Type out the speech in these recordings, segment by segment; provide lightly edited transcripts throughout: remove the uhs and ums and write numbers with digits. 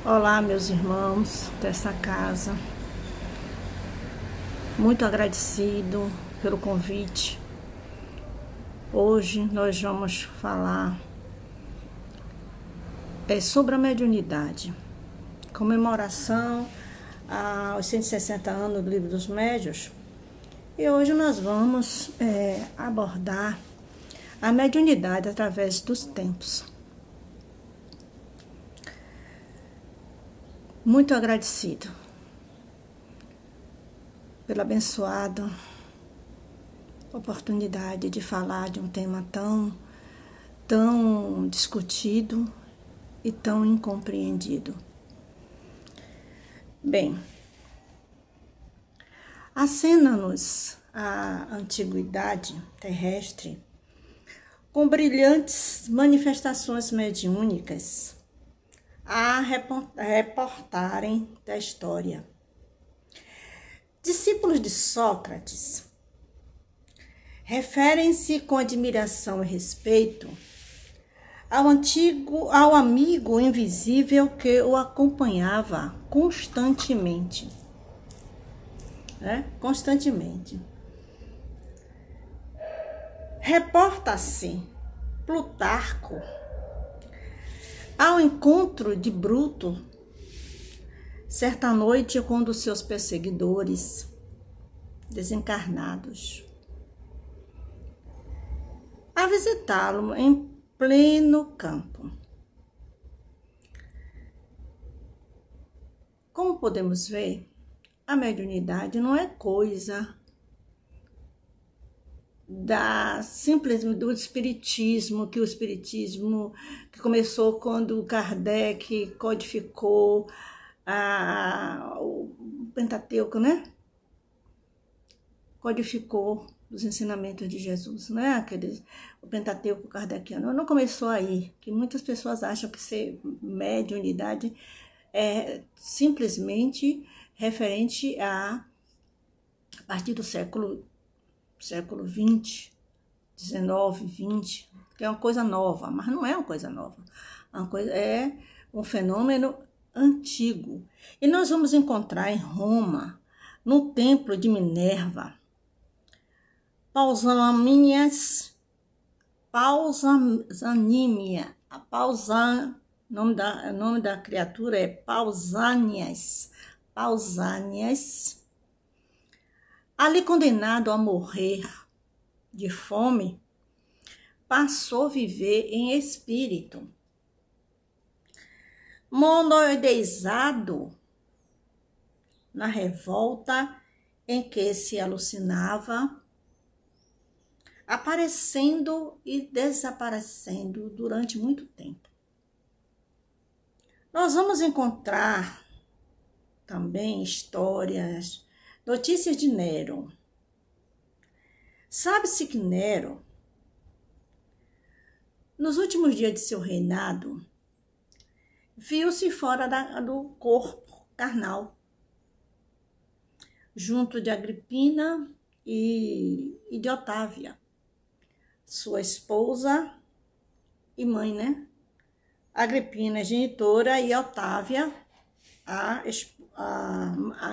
Olá, meus irmãos dessa casa. Muito agradecido pelo convite. Hoje nós vamos falar sobre a mediunidade. Comemoração aos 160 anos do Livro dos Médiuns. E hoje nós vamos abordar a mediunidade através dos tempos. Muito agradecido pela abençoada oportunidade de falar de um tema tão discutido e tão incompreendido. Bem, acena-nos a antiguidade terrestre com brilhantes manifestações mediúnicas a reportarem da história. Discípulos de Sócrates referem-se com admiração e respeito ao amigo invisível que o acompanhava constantemente. Constantemente. Reporta-se Plutarco ao encontro de Bruto, certa noite, com um dos seus perseguidores desencarnados, a visitá-lo em pleno campo. Como podemos ver, a mediunidade não é coisa do espiritismo, que o espiritismo que começou quando Kardec codificou o Pentateuco, Codificou os ensinamentos de Jesus, o Pentateuco kardeciano. Não começou aí, que muitas pessoas acham que ser mediunidade é simplesmente referente a partir do século 20, 19, 20, que é uma coisa nova, mas não é uma coisa nova. É um fenômeno antigo. E nós vamos encontrar em Roma, no templo de Minerva, o nome da criatura é Pausanias, ali condenado a morrer de fome, passou a viver em espírito, monoideizado na revolta em que se alucinava, aparecendo e desaparecendo durante muito tempo. Nós vamos encontrar também histórias, notícias de Nero. Sabe-se que Nero, nos últimos dias de seu reinado, viu-se fora do corpo carnal, junto de Agripina e de Otávia, sua esposa e mãe, Agripina, genitora, e Otávia, a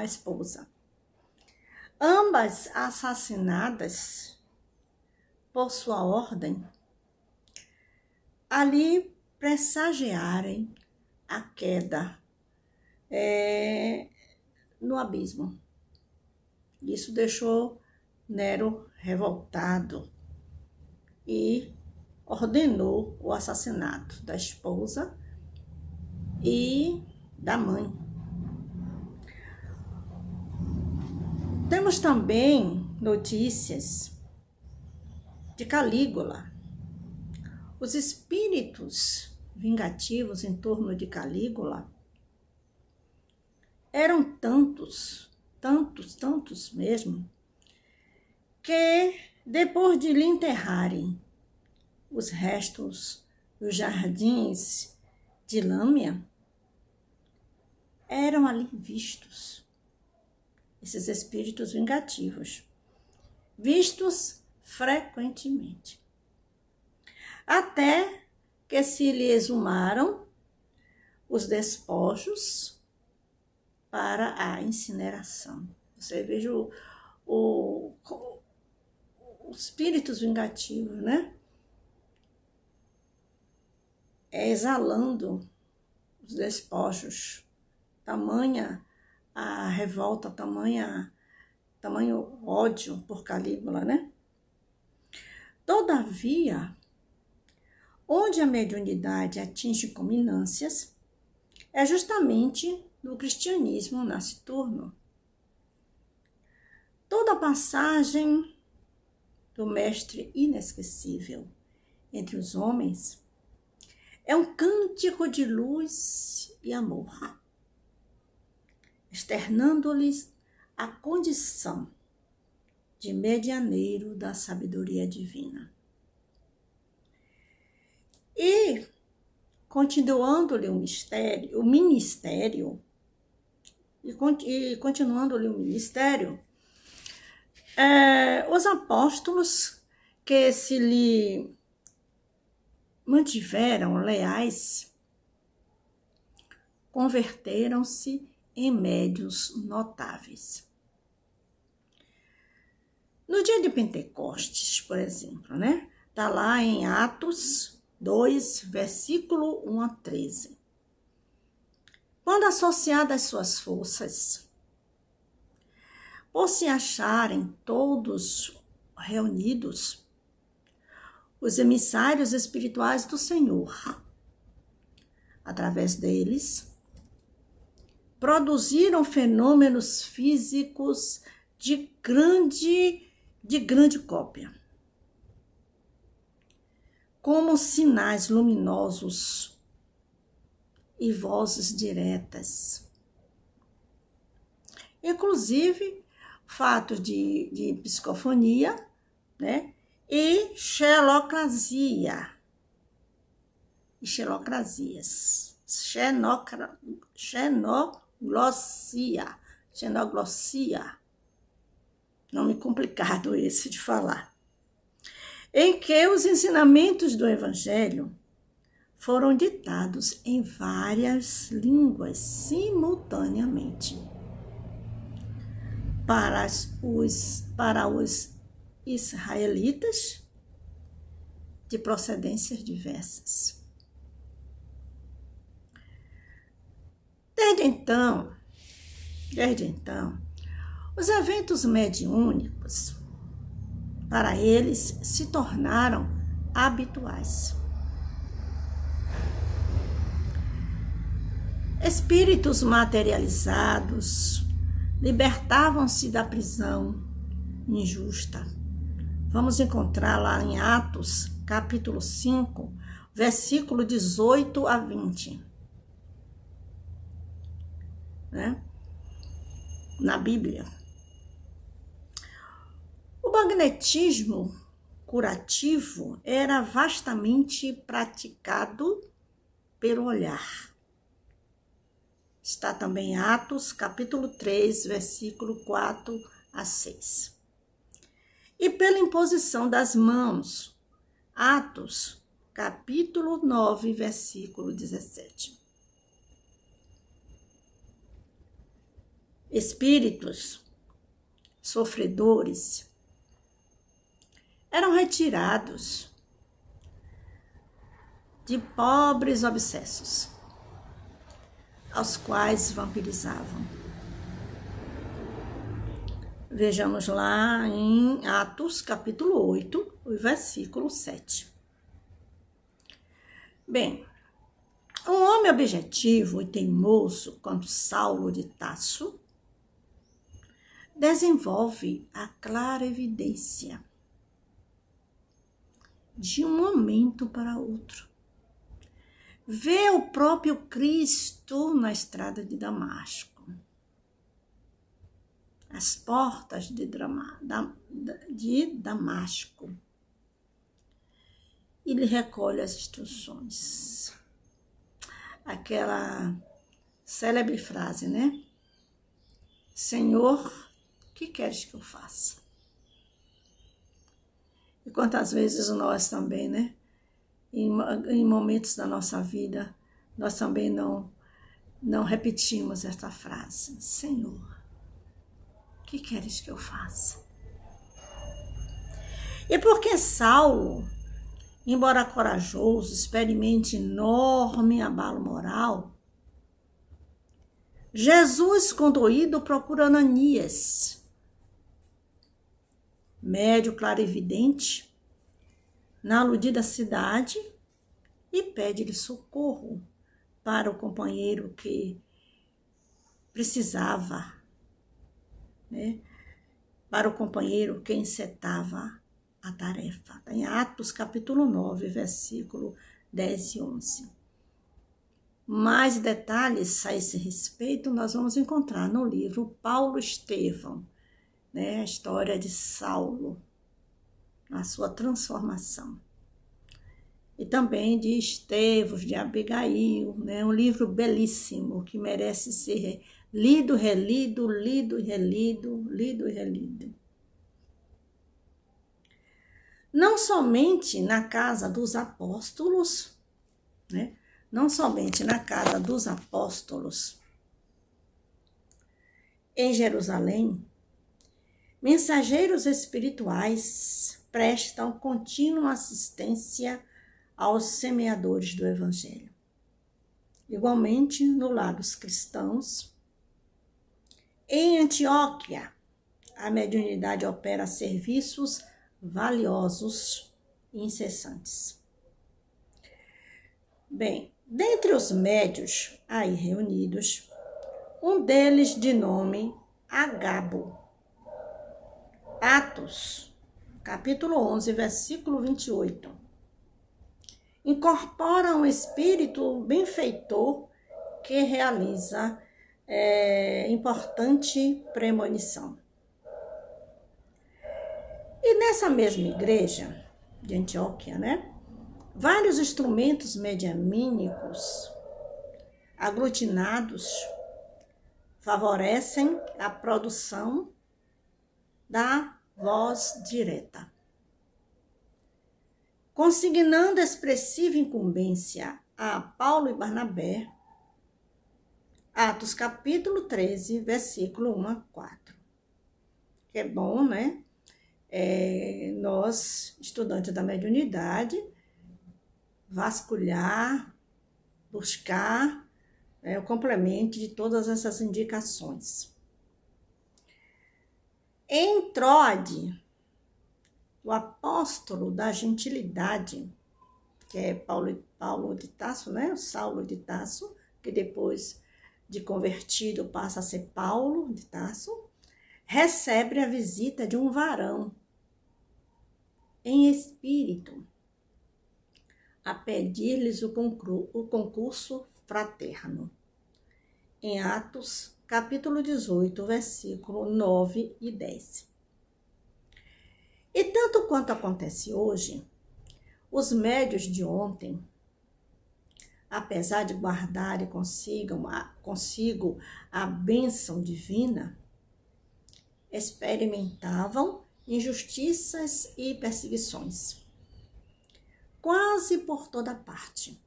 esposa. Ambas assassinadas por sua ordem, ali pressagiarem a queda no abismo. Isso deixou Nero revoltado e ordenou o assassinato da esposa e da mãe. Temos também notícias de Calígula. Os espíritos vingativos em torno de Calígula eram tantos mesmo, que depois de lhe enterrarem os restos dos jardins de Lâmia, eram ali vistos esses espíritos vingativos, vistos frequentemente, até que se lhe exumaram os despojos para a incineração. Você veja os espíritos vingativos, né? Exalando os despojos. Tamanha a revolta, tamanho ódio por Calígula, né? Todavia, onde a mediunidade atinge culminâncias, é justamente no cristianismo nasciturno. Toda passagem do mestre inesquecível entre os homens é um cântico de luz e amor, externando-lhes a condição de medianeiro da sabedoria divina. E, continuando-lhe o ministério, os apóstolos que se lhe mantiveram leais converteram-se em médiuns notáveis. No dia de Pentecostes, por exemplo, né? Está lá em Atos 2, versículo 1 a 13. Quando associadas suas forças, por se acharem todos reunidos, os emissários espirituais do Senhor, através deles, produziram fenômenos físicos de grande cópia, como sinais luminosos e vozes diretas. Inclusive, fatos de psicofonia, né? E xenocrasia. Xenoglossia. Nome complicado esse de falar. Em que os ensinamentos do Evangelho foram ditados em várias línguas simultaneamente para os israelitas de procedências diversas. Desde então, os eventos mediúnicos, para eles, se tornaram habituais. Espíritos materializados libertavam-se da prisão injusta. Vamos encontrar lá em Atos, capítulo 5, versículo 18 a 20. Né? Na Bíblia. O magnetismo curativo era vastamente praticado pelo olhar. Está também em Atos, capítulo 3, versículo 4 a 6. E pela imposição das mãos. Atos, capítulo 9, versículo 17. Espíritos sofredores eram retirados de pobres obsessos, aos quais vampirizavam. Vejamos lá em Atos, capítulo 8, o versículo 7. Bem, um homem objetivo e teimoso quanto Saulo de Tarso desenvolve a clara evidência de um momento para outro. Vê o próprio Cristo na estrada de Damasco, as portas de Damasco, e lhe recolhe as instruções. Aquela célebre frase, né? Senhor, o que queres que eu faça? E quantas vezes nós também, né? Em momentos da nossa vida, nós também não não repetimos esta frase: Senhor, o que queres que eu faça? E porque Saulo, embora corajoso, experimente enorme abalo moral, Jesus, condoído, procura Ananias, médio clarividente, na aludida cidade, e pede-lhe socorro para o companheiro que precisava, né? Para o companheiro que encetava a tarefa. Está em Atos capítulo 9, versículo 10 e 11. Mais detalhes a esse respeito nós vamos encontrar no livro Paulo Estevão, né? A história de Saulo, a sua transformação. E também de Estevos, de Abigail, né? Um livro belíssimo que merece ser lido, relido, lido e relido, lido e relido. Não somente na casa dos apóstolos, né? Não somente na casa dos apóstolos, em Jerusalém, mensageiros espirituais prestam contínua assistência aos semeadores do Evangelho. Igualmente, no lado dos cristãos, em Antioquia, a mediunidade opera serviços valiosos e incessantes. Bem, dentre os médios aí reunidos, um deles de nome Agabo. Atos, capítulo 11, versículo 28. Incorpora um espírito benfeitor que realiza importante premonição. E nessa mesma igreja de Antioquia, né, vários instrumentos medianímicos aglutinados favorecem a produção da voz direta, consignando expressiva incumbência a Paulo e Barnabé, Atos capítulo 13, versículo 1 a 4. Que é bom, né? Nós, estudantes da mediunidade, vasculhar, buscar o complemento de todas essas indicações. Em Troade, o apóstolo da gentilidade, que é Paulo de Tarso, né? O Saulo de Tarso, que depois de convertido passa a ser Paulo de Tarso, recebe a visita de um varão em espírito a pedir-lhes o concurso fraterno. Em Atos, capítulo 18, versículo 9 e 10. E tanto quanto acontece hoje, os médios de ontem, apesar de guardarem consigo a bênção divina, experimentavam injustiças e perseguições. Quase por toda parte.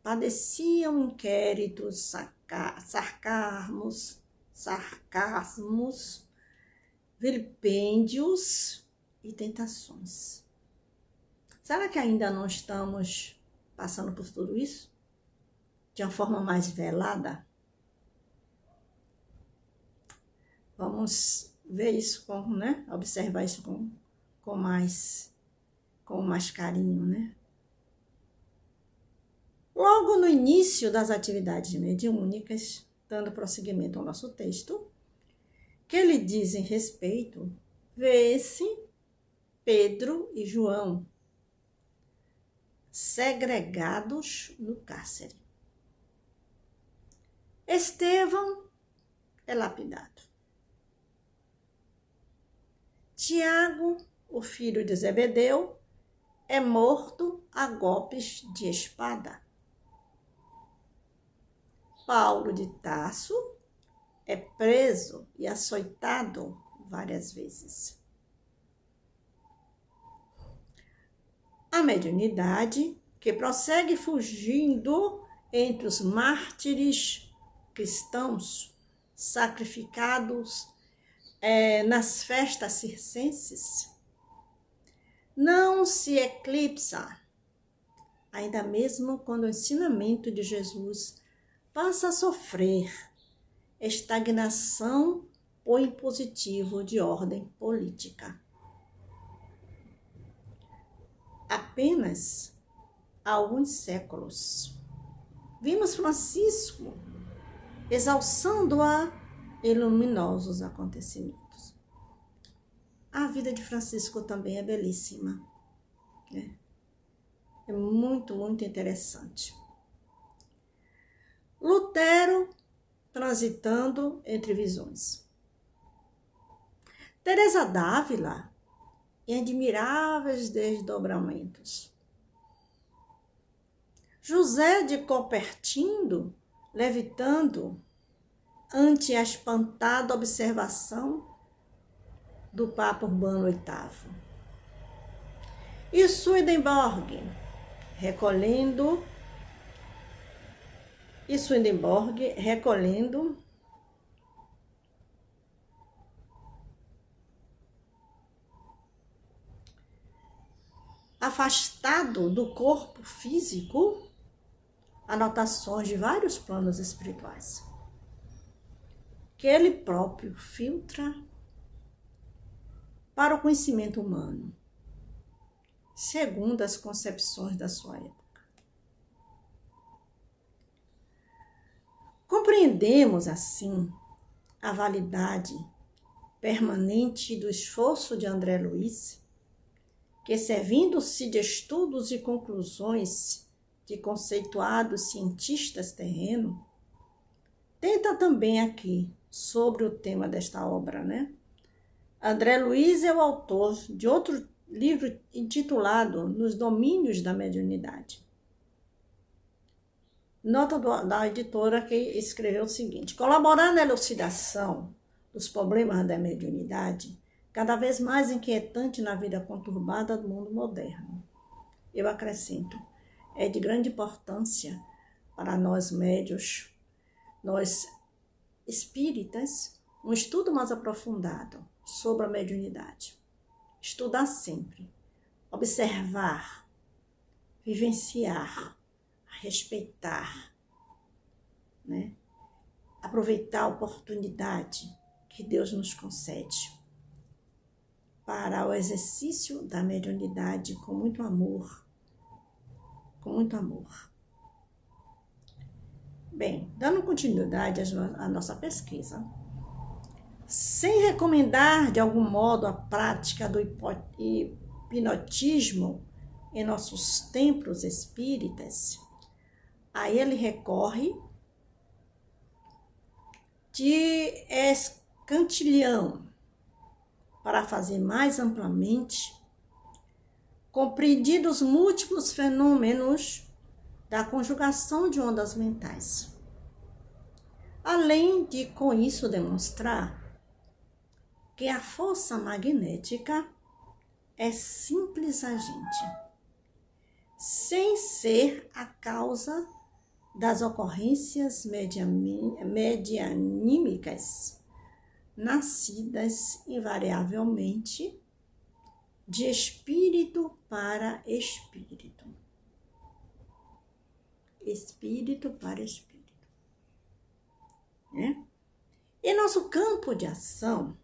Padeciam inquéritos, sarcasmos, vilipêndios e tentações. Será que ainda não estamos passando por tudo isso? De uma forma mais velada? Vamos ver isso observar isso com mais carinho, né? Logo no início das atividades mediúnicas, dando prosseguimento ao nosso texto, que lhe dizem respeito, vê-se Pedro e João segregados no cárcere. Estevão é lapidado. Tiago, o filho de Zebedeu, é morto a golpes de espada. Paulo de Tarso é preso e açoitado várias vezes. A mediunidade, que prossegue fugindo entre os mártires cristãos sacrificados nas festas circenses não se eclipsa, ainda mesmo quando o ensinamento de Jesus passa a sofrer estagnação ou impositivo de ordem política. Apenas há alguns séculos, vimos Francisco exalçando-a em luminosos acontecimentos. A vida de Francisco também é belíssima, né? É muito, muito interessante. Lutero transitando entre visões. Teresa d'Ávila em admiráveis desdobramentos. José de Cupertino levitando ante a espantada observação do Papa Urbano VIII. E Swedenborg recolhendo afastado do corpo físico, anotações de vários planos espirituais, que ele próprio filtra para o conhecimento humano, segundo as concepções da sua época. Compreendemos, assim, a validade permanente do esforço de André Luiz, que, servindo-se de estudos e conclusões de conceituados cientistas terrenos, tenta também aqui, sobre o tema desta obra, né? André Luiz é o autor de outro livro intitulado Nos Domínios da Mediunidade. Nota da editora que escreveu o seguinte: colaborar na elucidação dos problemas da mediunidade, cada vez mais inquietante na vida conturbada do mundo moderno. Eu acrescento, é de grande importância para nós médios, nós espíritas, um estudo mais aprofundado sobre a mediunidade. Estudar sempre, observar, vivenciar, respeitar, né? Aproveitar a oportunidade que Deus nos concede para o exercício da mediunidade com muito amor, com muito amor. Bem, dando continuidade à nossa pesquisa, sem recomendar de algum modo a prática do hipnotismo em nossos templos espíritas, a ele recorre de escantilhão para fazer mais amplamente compreendidos múltiplos fenômenos da conjugação de ondas mentais, além de com isso demonstrar que a força magnética é simples agente, sem ser a causa das ocorrências medianímicas, nascidas invariavelmente de espírito para espírito. Espírito para espírito. Né? Em nosso campo de ação,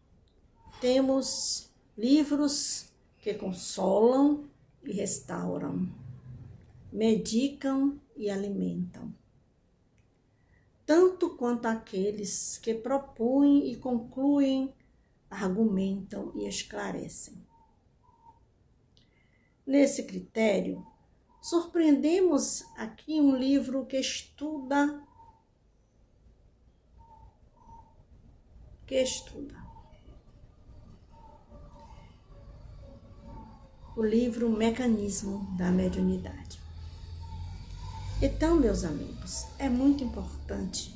temos livros que consolam e restauram, medicam e alimentam, tanto quanto aqueles que propõem e concluem, argumentam e esclarecem. Nesse critério, surpreendemos aqui um livro que estuda o livro Mecanismo da Mediunidade. Então, meus amigos, é muito importante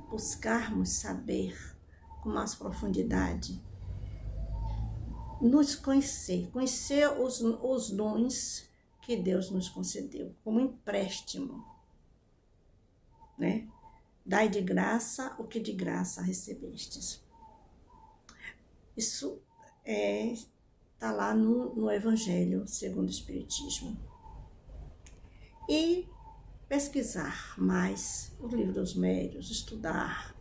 buscarmos saber com mais profundidade, nos conhecer os dons que Deus nos concedeu como empréstimo, né? Dai de graça o que de graça recebestes. Isso está lá no Evangelho segundo o Espiritismo. E pesquisar mais o livro dos médiuns, estudar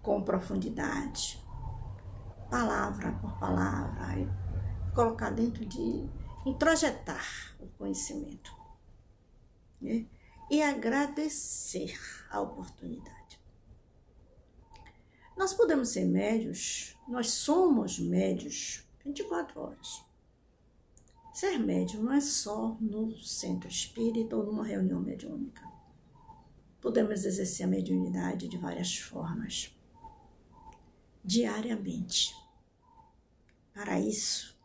com profundidade, palavra por palavra, e colocar dentro de, introjetar o conhecimento, né? E agradecer a oportunidade. Nós podemos ser médios, nós somos médios 24 horas. Ser médium não é só no centro espírita ou numa reunião mediúnica. Podemos exercer a mediunidade de várias formas, diariamente. Para isso,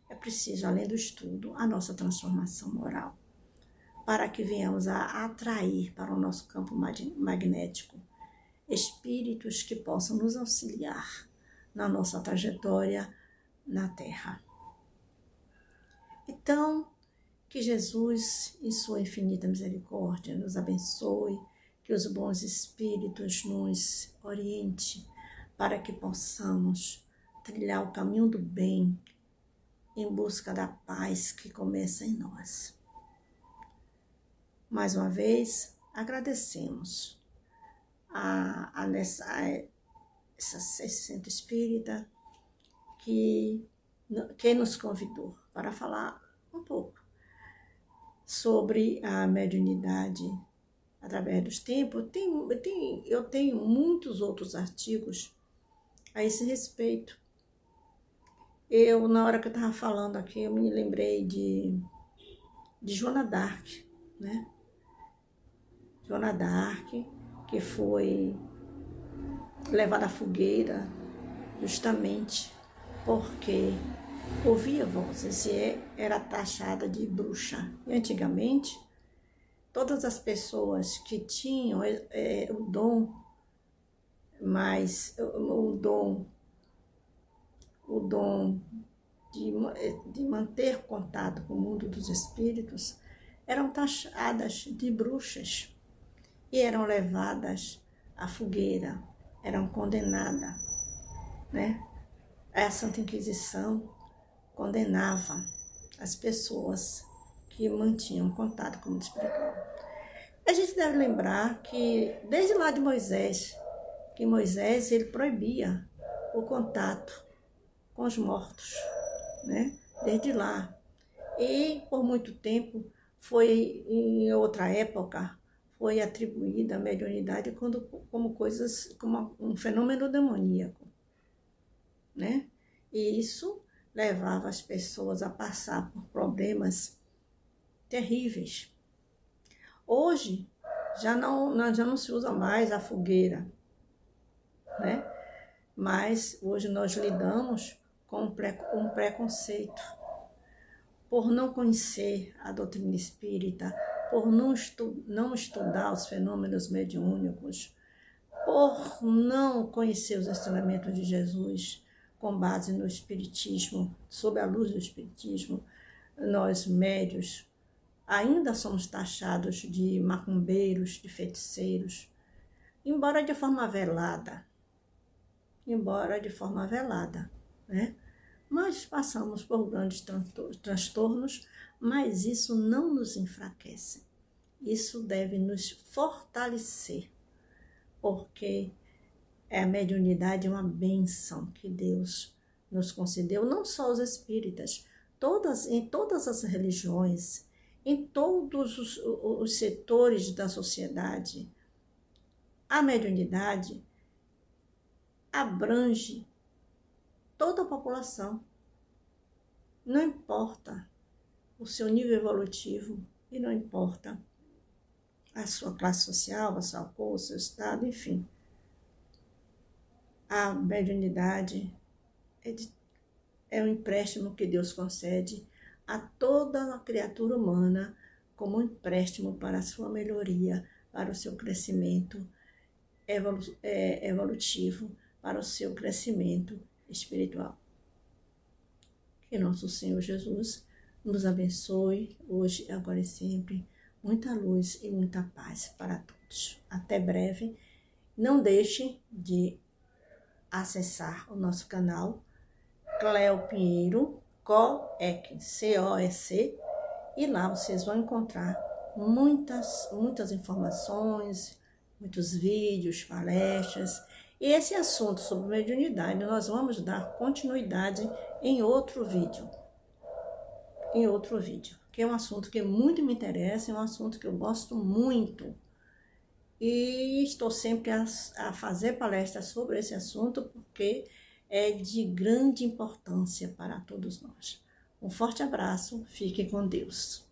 é preciso, além do estudo, a nossa transformação moral, para que venhamos a atrair para o nosso campo magnético espíritos que possam nos auxiliar na nossa trajetória na Terra. Então, que Jesus, em sua infinita misericórdia, nos abençoe, que os bons espíritos nos oriente para que possamos trilhar o caminho do bem em busca da paz que começa em nós. Mais uma vez, agradecemos esse centro espírita que nos convidou para falar um pouco sobre a mediunidade através dos tempos. Eu tenho muitos outros artigos a esse respeito. Na hora que eu estava falando aqui, eu me lembrei de Joana d'Arc, né? Joana d'Arc, que foi levada à fogueira justamente porque ouvia vozes e era taxada de bruxa. E antigamente, todas as pessoas que tinham o dom, mas o dom de manter contato com o mundo dos espíritos, eram taxadas de bruxas e eram levadas à fogueira, eram condenadas, né? A Santa Inquisição condenava as pessoas que mantinham contato com o mundo espiritual. A gente deve lembrar que desde lá de Moisés, que Moisés ele proibia o contato com os mortos, né? Desde lá. E por muito tempo em outra época, foi atribuída a mediunidade como um fenômeno demoníaco, né? E isso levava as pessoas a passar por problemas terríveis. Hoje, já não se usa mais a fogueira, né? Mas hoje nós lidamos com um preconceito. Por não conhecer a doutrina espírita, por não estudar os fenômenos mediúnicos, por não conhecer os ensinamentos de Jesus com base no Espiritismo, sob a luz do Espiritismo, nós médios ainda somos taxados de macumbeiros, de feiticeiros, embora de forma velada, né? Mas passamos por grandes transtornos, mas isso não nos enfraquece. Isso deve nos fortalecer, porque a mediunidade é uma bênção que Deus nos concedeu, não só os espíritas, em todas as religiões, em todos os setores da sociedade. A mediunidade abrange toda a população. Não importa o seu nível evolutivo e não importa a sua classe social, a sua cor, o seu estado, enfim. A mediunidade é um empréstimo que Deus concede a toda a criatura humana como um empréstimo para a sua melhoria, para o seu crescimento evolutivo, para o seu crescimento espiritual. Que nosso Senhor Jesus nos abençoe hoje, agora e sempre. Muita luz e muita paz para todos. vídeos. Até breve. Não deixe de acessar o nosso canal Cleo Pinheiro, COEC, C-O-E-C, e lá vocês vão encontrar muitas informações, muitos vídeos, palestras. E esse assunto sobre mediunidade nós vamos dar continuidade em outro vídeo. Que é um assunto que muito me interessa, é um assunto que eu gosto muito. E estou sempre a fazer palestras sobre esse assunto, porque é de grande importância para todos nós. Um forte abraço, fique com Deus.